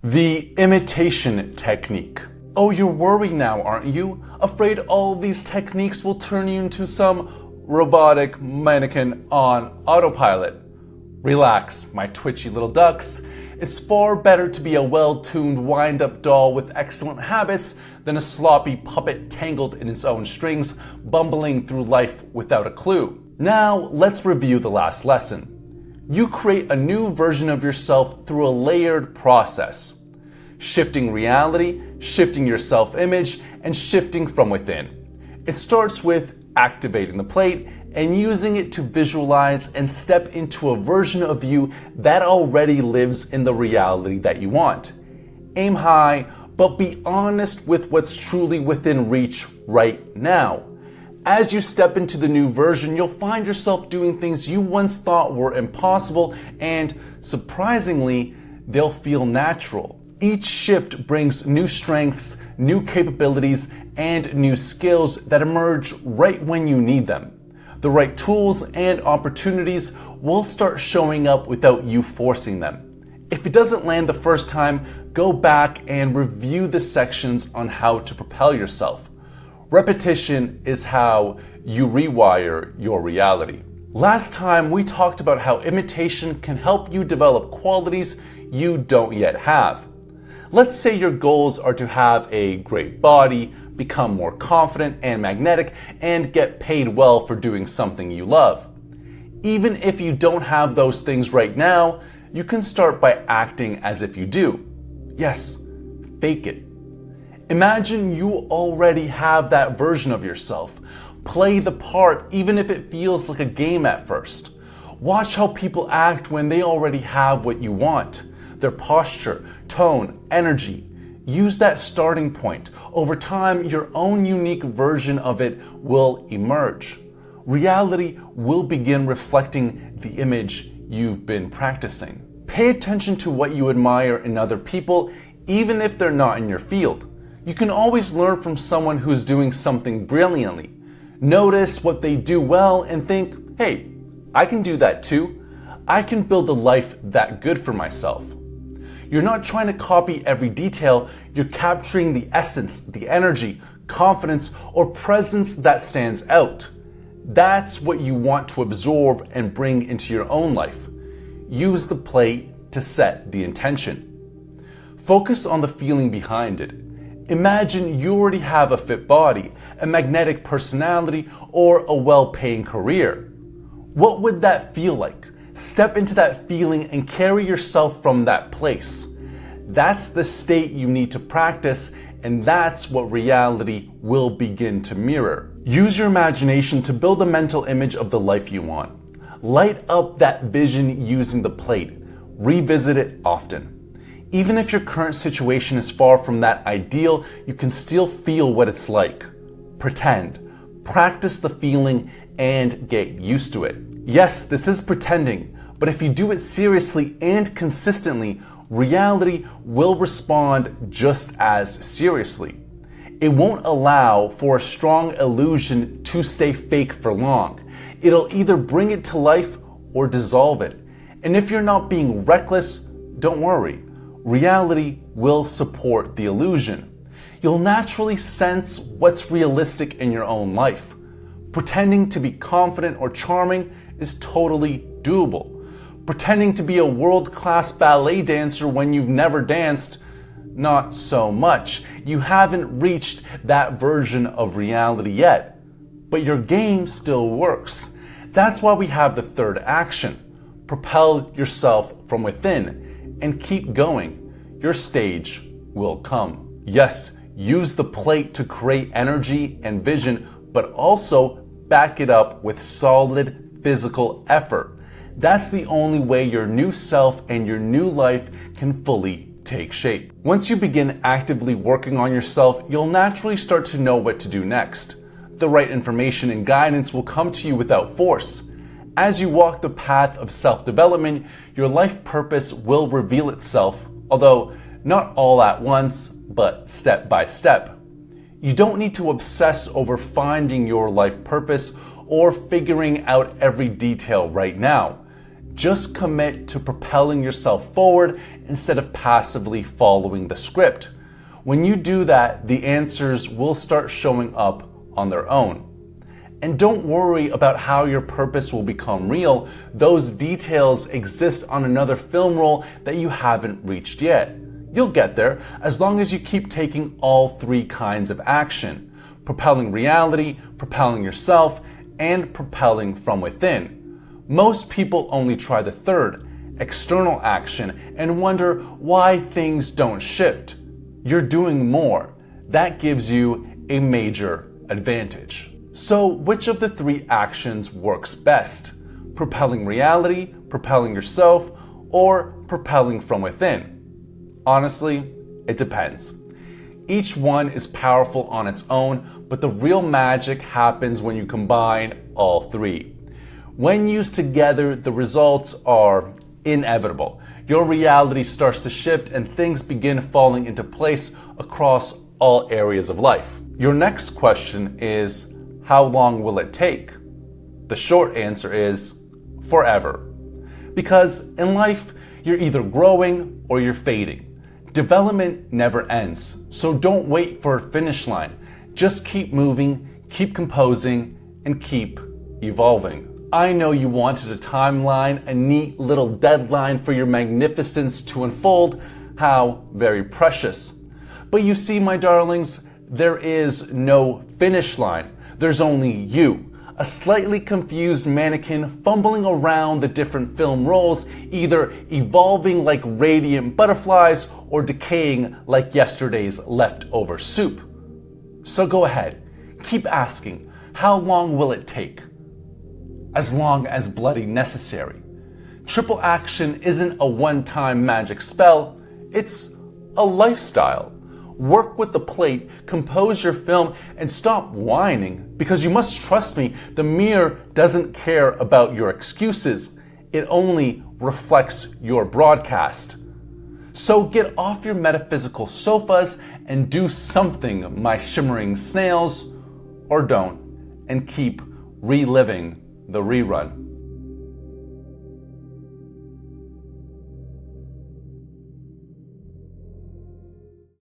The imitation technique. Oh, you're worried now, aren't you? Afraid all these techniques will turn you into some robotic mannequin on autopilot. Relax, my twitchy little ducks. It's far better to be a well-tuned wind-up doll with excellent habits than a sloppy puppet tangled in its own strings, bumbling through life without a clue. Now, let's review the last lesson. You create a new version of yourself through a layered process. Shifting reality, shifting your self-image, and shifting from within. It starts with activating the plate and using it to visualize and step into a version of you that already lives in the reality that you want. Aim high, but be honest with what's truly within reach right now. As you step into the new version, you'll find yourself doing things you once thought were impossible, and surprisingly, they'll feel natural. Each shift brings new strengths, new capabilities, and new skills that emerge right when you need them. The right tools and opportunities will start showing up without you forcing them. If it doesn't land the first time, go back and review the sections on how to propel yourself. Repetition is how you rewire your reality. Last time we talked about how imitation can help you develop qualities you don't yet have. Let's say your goals are to have a great body, become more confident and magnetic, and get paid well for doing something you love. Even if you don't have those things right now, you can start by acting as if you do. Yes, fake it. Imagine you already have that version of yourself. Play the part even if it feels like a game at first. Watch how people act when they already have what you want. Their posture, tone, energy. Use that starting point. Over time, your own unique version of it will emerge. Reality will begin reflecting the image you've been practicing. Pay attention to what you admire in other people, even if they're not in your field. You can always learn from someone who's doing something brilliantly. Notice what they do well and think, hey, I can do that too. I can build a life that good for myself. You're not trying to copy every detail, you're capturing the essence, the energy, confidence, or presence that stands out. That's what you want to absorb and bring into your own life. Use the plate to set the intention. Focus on the feeling behind it. Imagine you already have a fit body, a magnetic personality, or a well-paying career. What would that feel like? Step into that feeling and carry yourself from that place. That's the state you need to practice, and that's what reality will begin to mirror. Use your imagination to build a mental image of the life you want. Light up that vision using the plate. Revisit it often. Even if your current situation is far from that ideal, you can still feel what it's like. Pretend. Practice the feeling and get used to it. Yes, this is pretending, but if you do it seriously and consistently, reality will respond just as seriously. It won't allow for a strong illusion to stay fake for long. It'll either bring it to life or dissolve it. And if you're not being reckless, don't worry. Reality will support the illusion. You'll naturally sense what's realistic in your own life. Pretending to be confident or charming is totally doable. Pretending to be a world-class ballet dancer when you've never danced, not so much. You haven't reached that version of reality yet, but your game still works. That's why we have the third action. Propel yourself from within and keep going. Your stage will come. Yes, use the plate to create energy and vision, but also back it up with solid physical effort. That's the only way your new self and your new life can fully take shape. Once you begin actively working on yourself, you'll naturally start to know what to do next. The right information and guidance will come to you without force. As you walk the path of self-development, your life purpose will reveal itself, although not all at once, but step by step. You don't need to obsess over finding your life purpose or figuring out every detail right now. Just commit to propelling yourself forward instead of passively following the script. When you do that, the answers will start showing up on their own. And don't worry about how your purpose will become real. Those details exist on another film role that you haven't reached yet. You'll get there as long as you keep taking all three kinds of action: propelling reality, propelling yourself, and propelling from within. Most people only try the third, external action, and wonder why things don't shift. You're doing more. That gives you a major advantage. So which of the three actions works best? Propelling reality, propelling yourself, or propelling from within? Honestly, it depends. Each one is powerful on its own, but the real magic happens when you combine all three. When used together, the results are inevitable. Your reality starts to shift and things begin falling into place across all areas of life. Your next question is, how long will it take? The short answer is forever. Because in life, you're either growing or you're fading. Development never ends, so don't wait for a finish line. Just keep moving, keep composing, and keep evolving. I know you wanted a timeline, a neat little deadline for your magnificence to unfold. How very precious. But you see, my darlings, there is no finish line. There's only you, a slightly confused mannequin fumbling around the different film roles, either evolving like radiant butterflies or decaying like yesterday's leftover soup. So go ahead, keep asking, how long will it take? As long as bloody necessary. Triple action isn't a one-time magic spell, it's a lifestyle. Work with the plate, compose your film, and stop whining, because you must trust me, the mirror doesn't care about your excuses. It only reflects your broadcast. So get off your metaphysical sofas and do something, my shimmering snails, or don't, and keep reliving the rerun.